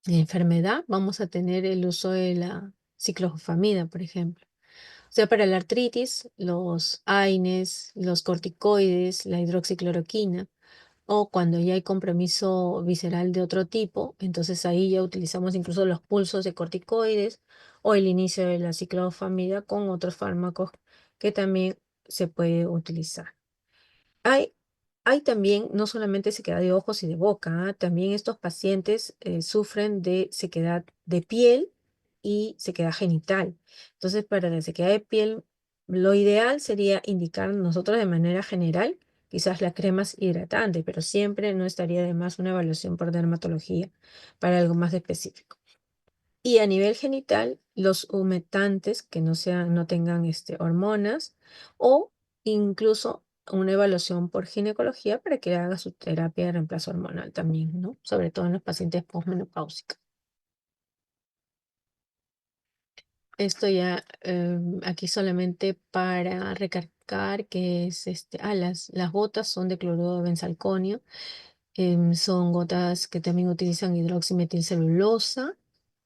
enfermedad, vamos a tener el uso de la ciclofosfamida, por ejemplo. O sea, para la artritis, los AINES, los corticoides, la hidroxicloroquina, o cuando ya hay compromiso visceral de otro tipo, entonces ahí ya utilizamos incluso los pulsos de corticoides o el inicio de la ciclofosfamida con otros fármacos que también se puede utilizar. Hay, hay también no solamente sequedad de ojos y de boca, también estos pacientes sufren de sequedad de piel y sequedad genital. Entonces, para la sequedad de piel, lo ideal sería indicar nosotros de manera general quizás las cremas hidratantes, pero siempre no estaría de más una evaluación por dermatología para algo más específico. Y a nivel genital, los humectantes que no tengan hormonas o incluso una evaluación por ginecología para que haga su terapia de reemplazo hormonal también, ¿no? Sobre todo en los pacientes posmenopáusicos. Esto ya aquí solamente para recalcar que es las gotas son de cloruro de benzalconio. Son gotas que también utilizan hidroximetilcelulosa,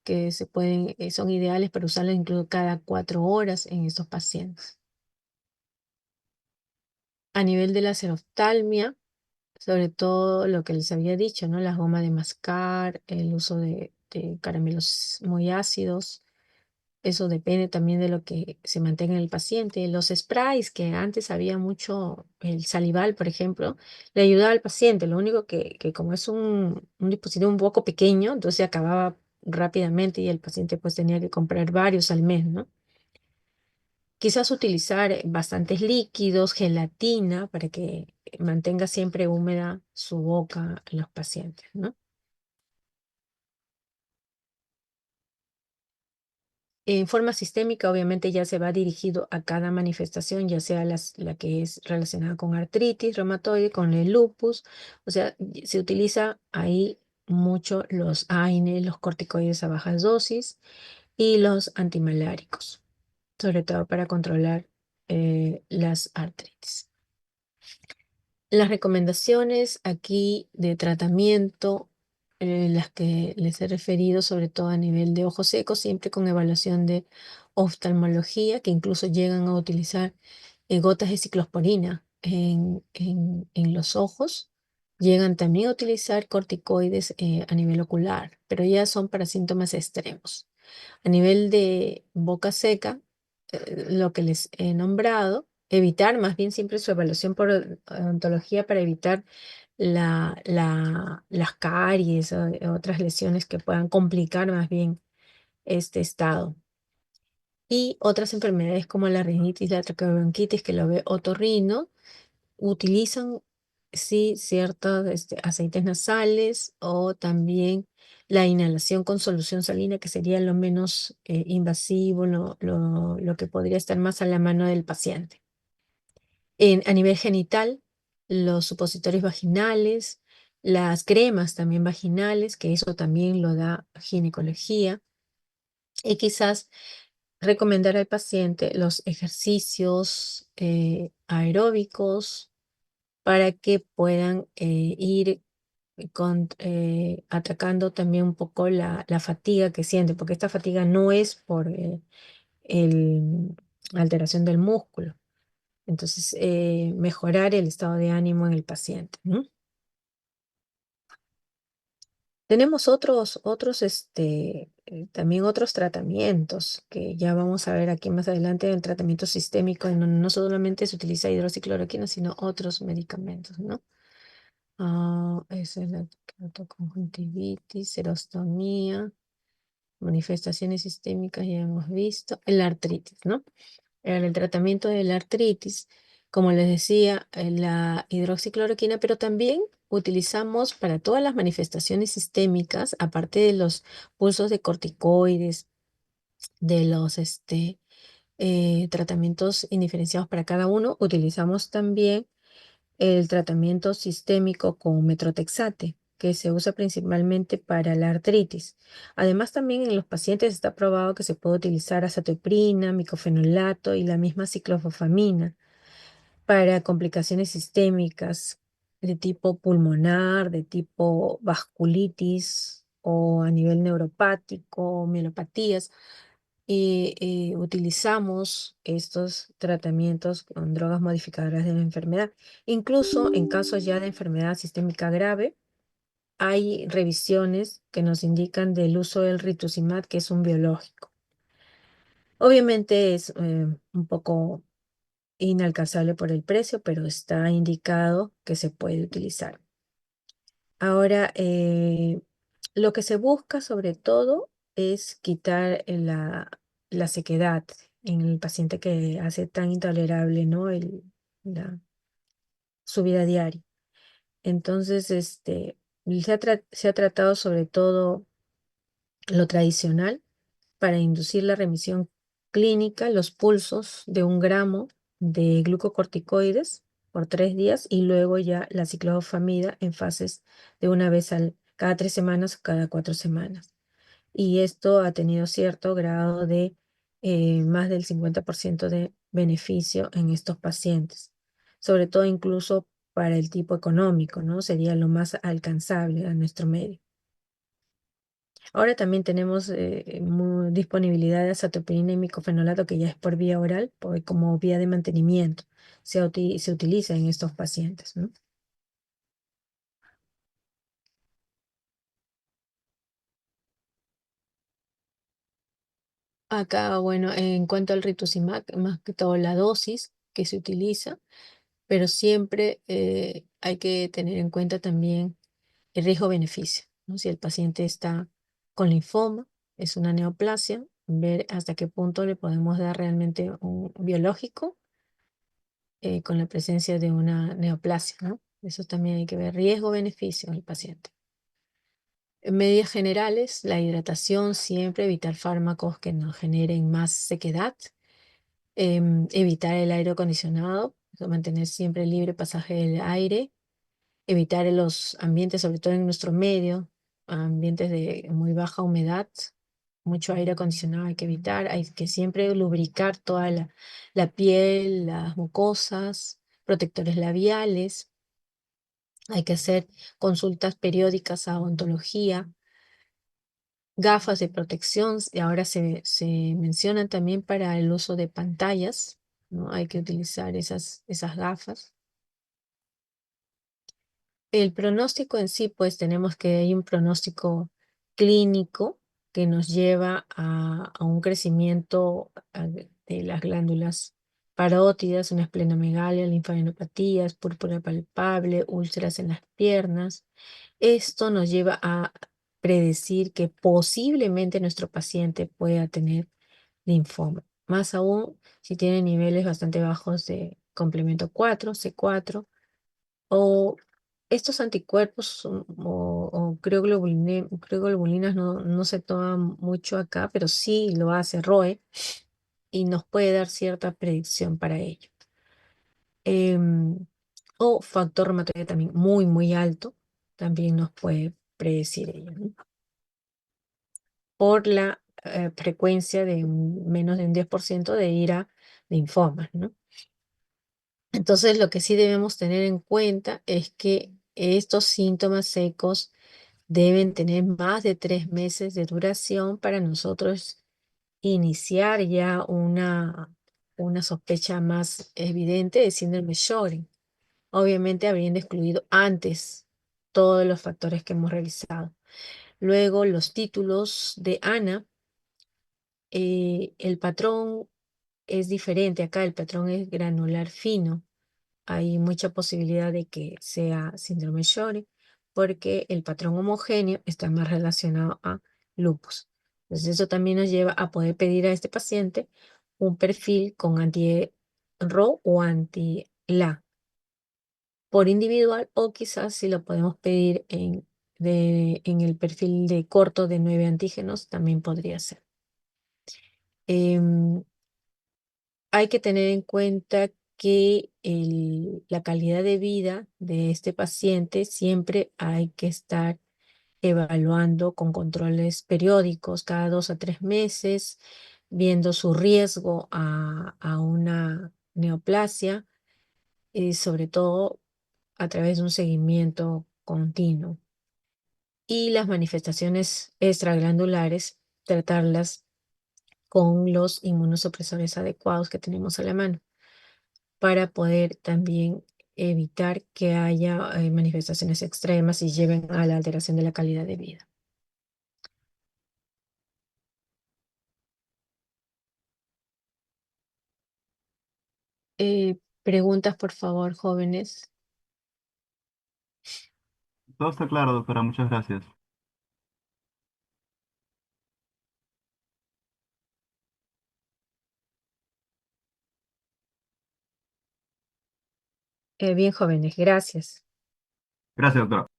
que son ideales para usarlas incluso cada 4 horas en estos pacientes. A nivel de la seroftalmia, sobre todo lo que les había dicho, ¿no? Las gomas de mascar, el uso de caramelos muy ácidos. Eso depende también de lo que se mantenga en el paciente. Los sprays, que antes había mucho, el salival, por ejemplo, le ayudaba al paciente. Lo único que como es un dispositivo un poco pequeño, entonces acababa rápidamente y el paciente pues tenía que comprar varios al mes, ¿no? Quizás utilizar bastantes líquidos, gelatina, para que mantenga siempre húmeda su boca en los pacientes, ¿no? En forma sistémica, obviamente, ya se va dirigido a cada manifestación, ya sea la que es relacionada con artritis reumatoide, con el lupus. O sea, se utiliza ahí mucho los AINE, los corticoides a bajas dosis y los antimaláricos, sobre todo para controlar las artritis. Las recomendaciones aquí de tratamiento, las que les he referido, sobre todo a nivel de ojos secos, siempre con evaluación de oftalmología, que incluso llegan a utilizar gotas de ciclosporina en los ojos. Llegan también a utilizar corticoides a nivel ocular, pero ya son para síntomas extremos. A nivel de boca seca, lo que les he nombrado, evitar más bien siempre su evaluación por odontología para evitar las caries o otras lesiones que puedan complicar más bien este estado. Y otras enfermedades como la rinitis, la traqueobronquitis, que lo ve otorrino, utilizan, sí, ciertos aceites nasales o también la inhalación con solución salina, que sería lo menos invasivo, lo que podría estar más a la mano del paciente. A nivel genital, los supositorios vaginales, las cremas también vaginales, que eso también lo da ginecología, y quizás recomendar al paciente los ejercicios aeróbicos para que puedan ir atacando también un poco la fatiga que siente, porque esta fatiga no es por el alteración del músculo. Entonces, mejorar el estado de ánimo en el paciente, ¿no? Tenemos también otros tratamientos que ya vamos a ver aquí más adelante, el tratamiento sistémico, en donde no solamente se utiliza hidroxicloroquina, sino otros medicamentos, ¿no? Esa es la conjuntivitis, serostomía, manifestaciones sistémicas, ya hemos visto, la artritis, ¿no? En el tratamiento de la artritis, como les decía, la hidroxicloroquina, pero también utilizamos para todas las manifestaciones sistémicas, aparte de los pulsos de corticoides, de los tratamientos indiferenciados para cada uno, utilizamos también el tratamiento sistémico con metrotexate, que se usa principalmente para la artritis. Además, también en los pacientes está probado que se puede utilizar azatioprina, micofenolato y la misma ciclofosfamina para complicaciones sistémicas de tipo pulmonar, de tipo vasculitis o a nivel neuropático, mielopatías. Y utilizamos estos tratamientos con drogas modificadoras de la enfermedad. Incluso en casos ya de enfermedad sistémica grave, hay revisiones que nos indican del uso del rituximab, que es un biológico. Obviamente es un poco inalcanzable por el precio, pero está indicado que se puede utilizar. Ahora, lo que se busca sobre todo es quitar la sequedad en el paciente que hace tan intolerable, ¿no? La, su vida diaria. Entonces, se ha tratado sobre todo lo tradicional para inducir la remisión clínica, los pulsos de 1 gramo de glucocorticoides por 3 días y luego ya la ciclofosfamida en fases de una vez cada 3 semanas o cada 4 semanas. Y esto ha tenido cierto grado de más del 50% de beneficio en estos pacientes, sobre todo incluso para el tipo económico, ¿no? Sería lo más alcanzable a nuestro medio. Ahora también tenemos disponibilidad de azatioprina y micofenolato, que ya es por vía oral, como vía de mantenimiento. Se utiliza en estos pacientes, ¿no? Acá, bueno, en cuanto al rituximab, más que todo la dosis que se utiliza, pero siempre hay que tener en cuenta también el riesgo-beneficio, ¿no? Si el paciente está con linfoma, es una neoplasia, ver hasta qué punto le podemos dar realmente un biológico con la presencia de una neoplasia, ¿no? Eso también hay que ver riesgo-beneficio del paciente. En medidas generales, la hidratación, siempre evitar fármacos que nos generen más sequedad, evitar el aire acondicionado, mantener siempre libre pasaje del aire, evitar los ambientes, sobre todo en nuestro medio, ambientes de muy baja humedad, mucho aire acondicionado hay que evitar, hay que siempre lubricar toda la piel, las mucosas, protectores labiales, hay que hacer consultas periódicas a odontología, gafas de protección, y ahora se mencionan también para el uso de pantallas, ¿no? Hay que utilizar esas gafas. El pronóstico en sí, pues tenemos que hay un pronóstico clínico que nos lleva a un crecimiento de las glándulas parótidas, una esplenomegalia, linfadenopatías, púrpura palpable, úlceras en las piernas. Esto nos lleva a predecir que posiblemente nuestro paciente pueda tener linfoma. Más aún si tiene niveles bastante bajos de complemento 4, C4, o estos anticuerpos o crioglobulinas no se toman mucho acá, pero sí lo hace ROE y nos puede dar cierta predicción para ello. Em, o factor reumatoide también muy alto, también nos puede predecir ello, ¿no? Por la frecuencia de menos de un 10% de ir a linfomas, ¿no? Entonces, lo que sí debemos tener en cuenta es que estos síntomas secos deben tener más de 3 meses de duración para nosotros iniciar ya una sospecha más evidente de síndrome de Sjögren. Obviamente, habiendo excluido antes todos los factores que hemos revisado. Luego, los títulos de Ana, el patrón es diferente. Acá el patrón es granular fino. Hay mucha posibilidad de que sea síndrome Sjögren porque el patrón homogéneo está más relacionado a lupus. Entonces eso también nos lleva a poder pedir a este paciente un perfil con anti-Ro o anti-La por individual, o quizás si lo podemos pedir en el perfil de corto de 9 antígenos, también podría ser. Em, Hay que tener en cuenta que la calidad de vida de este paciente siempre hay que estar evaluando con controles periódicos cada 2 a 3 meses, viendo su riesgo a una neoplasia y sobre todo a través de un seguimiento continuo. Y las manifestaciones extraglandulares, tratarlas con los inmunosupresores adecuados que tenemos a la mano, para poder también evitar que haya manifestaciones extremas y lleven a la alteración de la calidad de vida. Preguntas, por favor, jóvenes. Todo está claro, doctora. Muchas gracias. Bien, jóvenes, gracias. Gracias, doctora.